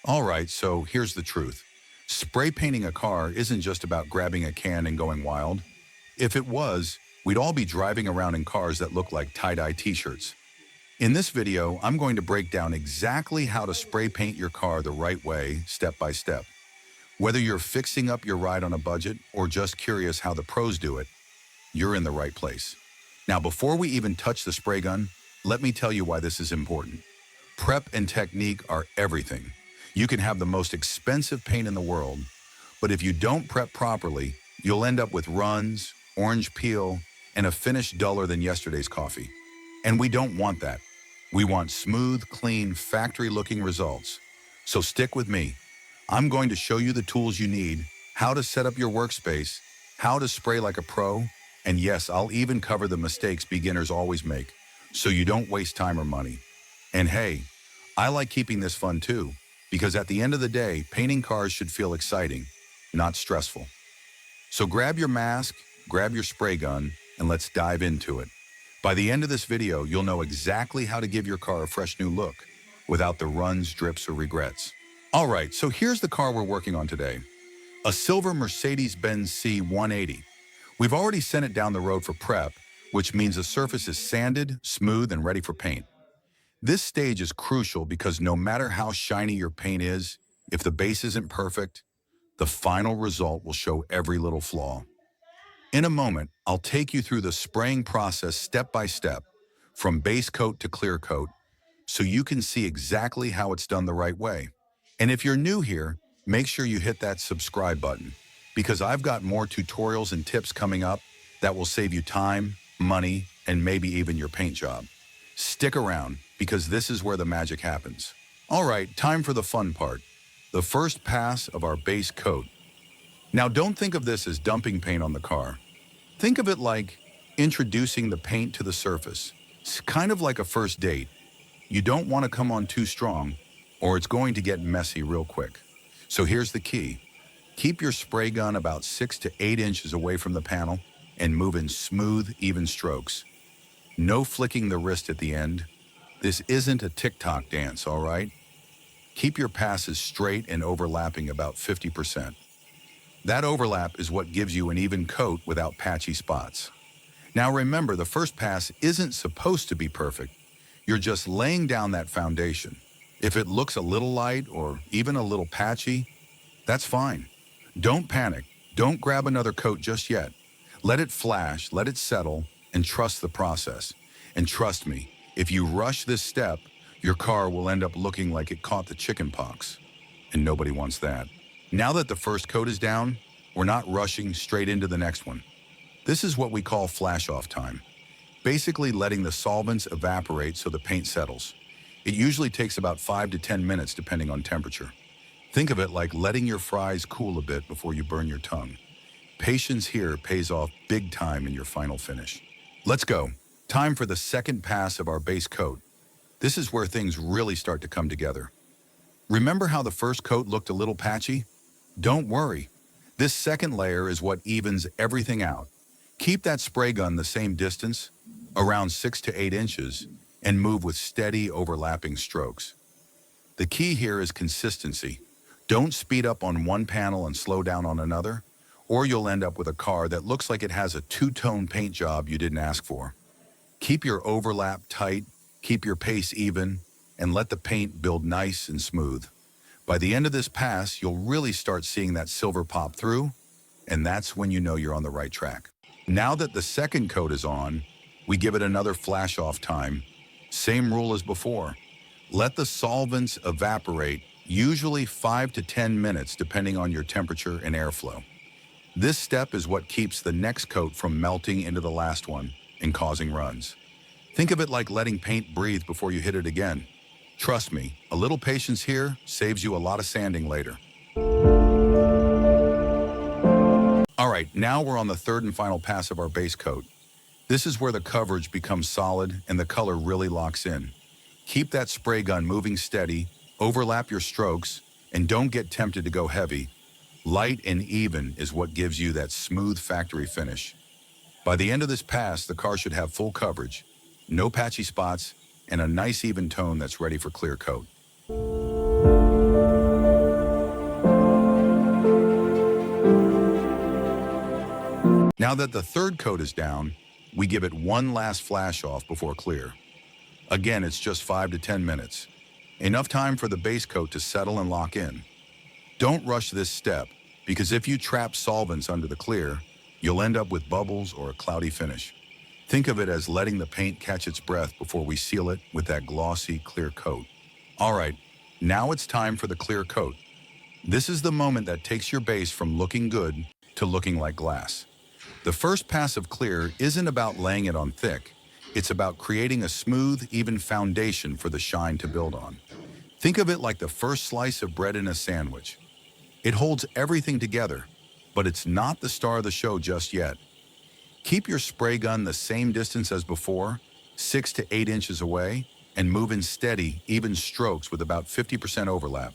All right, so here's the truth. Spray painting a car isn't just about grabbing a can and going wild. If it was, we'd all be driving around in cars that look like tie-dye t-shirts. In this video, I'm going to break down exactly how to spray paint your car the right way, step by step. Whether you're fixing up your ride on a budget or just curious how the pros do it, you're in the right place. Now, before we even touch the spray gun, let me tell you why this is important. Prep and technique are everything. You can have the most expensive paint in the world, but if you don't prep properly, you'll end up with runs, orange peel, and a finish duller than yesterday's coffee. And we don't want that. We want smooth, clean, factory-looking results. So stick with me. I'm going to show you the tools you need, how to set up your workspace, how to spray like a pro, and yes, I'll even cover the mistakes beginners always make, so you don't waste time or money. And hey, I like keeping this fun too, because at the end of the day, painting cars should feel exciting, not stressful. So grab your mask, grab your spray gun, and let's dive into it. By the end of this video, you'll know exactly how to give your car a fresh new look, without the runs, drips, or regrets. All right, so here's the car we're working on today. A silver Mercedes-Benz C180. We've already sent it down the road for prep, which means the surface is sanded, smooth, and ready for paint. This stage is crucial because no matter how shiny your paint is, if the base isn't perfect, the final result will show every little flaw. In a moment, I'll take you through the spraying process step by step, from base coat to clear coat, so you can see exactly how it's done the right way. And if you're new here, make sure you hit that subscribe button, because I've got more tutorials and tips coming up that will save you time, money, and maybe even your paint job. Stick around, because this is where the magic happens. All right, time for the fun part, the first pass of our base coat. Now don't think of this as dumping paint on the car. Think of it like introducing the paint to the surface. It's kind of like a first date. You don't want to come on too strong, or it's going to get messy real quick. So here's the key. Keep your spray gun about 6 to 8 inches away from the panel and move in smooth, even strokes. No flicking the wrist at the end. This isn't a TikTok dance, all right? Keep your passes straight and overlapping about 50%. That overlap is what gives you an even coat without patchy spots. Now remember, the first pass isn't supposed to be perfect. You're just laying down that foundation. If it looks a little light or even a little patchy, that's fine. Don't panic. Don't grab another coat just yet. Let it flash, let it settle, and trust the process. And trust me, if you rush this step, your car will end up looking like it caught the chicken pox. And nobody wants that. Now that the first coat is down, we're not rushing straight into the next one. This is what we call flash-off time. Basically letting the solvents evaporate so the paint settles. It usually takes about 5 to 10 minutes depending on temperature. Think of it like letting your fries cool a bit before you burn your tongue. Patience here pays off big time in your final finish. Let's go. Time for the second pass of our base coat. This is where things really start to come together. Remember how the first coat looked a little patchy? Don't worry. This second layer is what evens everything out. Keep that spray gun the same distance, around 6 to 8 inches, and move with steady overlapping strokes. The key here is consistency. Don't speed up on one panel and slow down on another, or you'll end up with a car that looks like it has a two-tone paint job you didn't ask for. Keep your overlap tight, keep your pace even, and let the paint build nice and smooth. By the end of this pass, you'll really start seeing that silver pop through, and that's when you know you're on the right track. Now that the second coat is on, we give it another flash-off time. Same rule as before. Let the solvents evaporate, usually 5 to 10 minutes depending on your temperature and airflow. This step is what keeps the next coat from melting into the last one and causing runs. Think of it like letting paint breathe before you hit it again. Trust me, a little patience here saves you a lot of sanding later. All right, now we're on the third and final pass of our base coat. This is where the coverage becomes solid and the color really locks in. Keep that spray gun moving steady, overlap your strokes, and don't get tempted to go heavy. Light and even is what gives you that smooth factory finish. By the end of this pass, the car should have full coverage, no patchy spots, and a nice even tone that's ready for clear coat. Now that the third coat is down, we give it one last flash off before clear. Again, it's just 5 to 10 minutes. Enough time for the base coat to settle and lock in. Don't rush this step, because if you trap solvents under the clear, you'll end up with bubbles or a cloudy finish. Think of it as letting the paint catch its breath before we seal it with that glossy, clear coat. All right, now it's time for the clear coat. This is the moment that takes your base from looking good to looking like glass. The first pass of clear isn't about laying it on thick. It's about creating a smooth, even foundation for the shine to build on. Think of it like the first slice of bread in a sandwich. It holds everything together, but it's not the star of the show just yet. Keep your spray gun the same distance as before, 6 to 8 inches away, and move in steady, even strokes with about 50% overlap.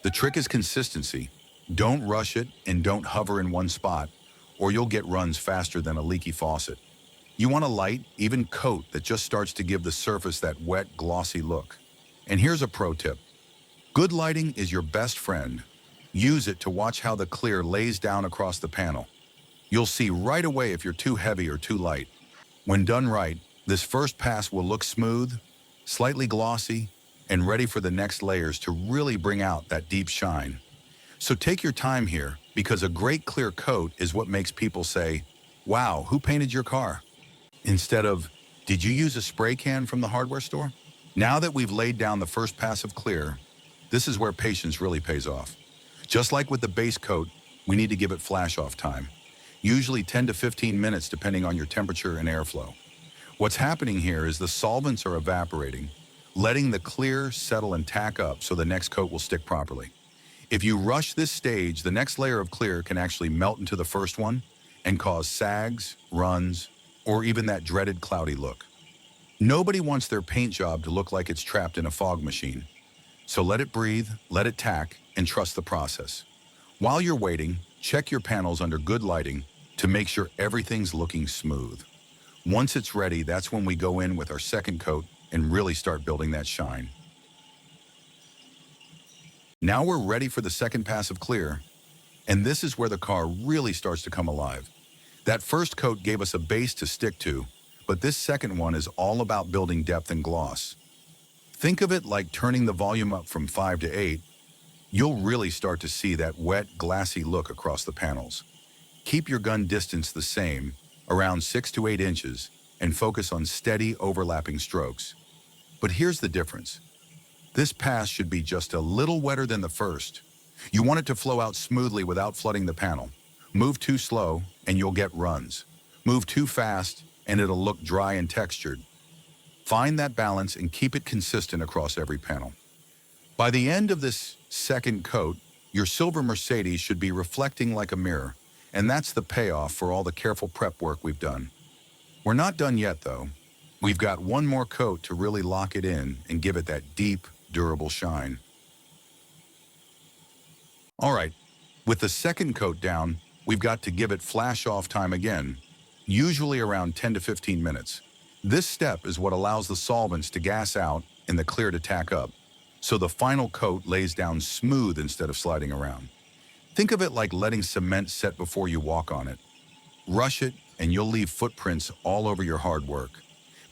The trick is consistency. Don't rush it and don't hover in one spot, or you'll get runs faster than a leaky faucet. You want a light, even coat that just starts to give the surface that wet, glossy look. And here's a pro tip. Good lighting is your best friend. Use it to watch how the clear lays down across the panel. You'll see right away if you're too heavy or too light. When done right, this first pass will look smooth, slightly glossy, and ready for the next layers to really bring out that deep shine. So take your time here, because a great clear coat is what makes people say, "Wow, who painted your car?" Instead of, "Did you use a spray can from the hardware store?" Now that we've laid down the first pass of clear, this is where patience really pays off. Just like with the base coat, we need to give it flash-off time. Usually 10 to 15 minutes depending on your temperature and airflow. What's happening here is the solvents are evaporating, letting the clear settle and tack up so the next coat will stick properly. If you rush this stage, the next layer of clear can actually melt into the first one and cause sags, runs, or even that dreaded cloudy look. Nobody wants their paint job to look like it's trapped in a fog machine. So let it breathe, let it tack, and trust the process. While you're waiting, check your panels under good lighting to make sure everything's looking smooth. Once it's ready, that's when we go in with our second coat and really start building that shine. Now we're ready for the second pass of clear, and this is where the car really starts to come alive. That first coat gave us a base to stick to, but this second one is all about building depth and gloss. Think of it like turning the volume up from 5 to 8. You'll really start to see that wet, glassy look across the panels. Keep your gun distance the same, around 6 to 8 inches, and focus on steady, overlapping strokes. But here's the difference. This pass should be just a little wetter than the first. You want it to flow out smoothly without flooding the panel. Move too slow, and you'll get runs. Move too fast, and it'll look dry and textured. Find that balance and keep it consistent across every panel. By the end of this second coat, your silver Mercedes should be reflecting like a mirror, and that's the payoff for all the careful prep work we've done. We're not done yet, though. We've got one more coat to really lock it in and give it that deep, durable shine. All right, with the second coat down, we've got to give it flash-off time again, usually around 10 to 15 minutes. This step is what allows the solvents to gas out and the clear to tack up, so the final coat lays down smooth instead of sliding around. Think of it like letting cement set before you walk on it. Rush it, and you'll leave footprints all over your hard work.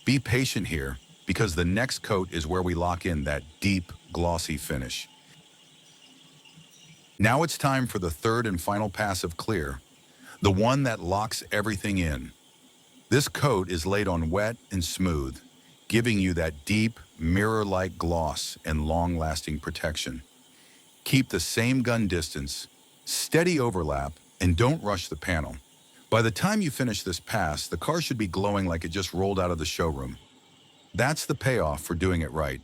Be patient here, because the next coat is where we lock in that deep, glossy finish. Now it's time for the third and final pass of clear, the one that locks everything in. This coat is laid on wet and smooth, giving you that deep, mirror-like gloss and long-lasting protection. Keep the same gun distance, steady overlap, and don't rush the panel. By the time you finish this pass, the car should be glowing like it just rolled out of the showroom. That's the payoff for doing it right.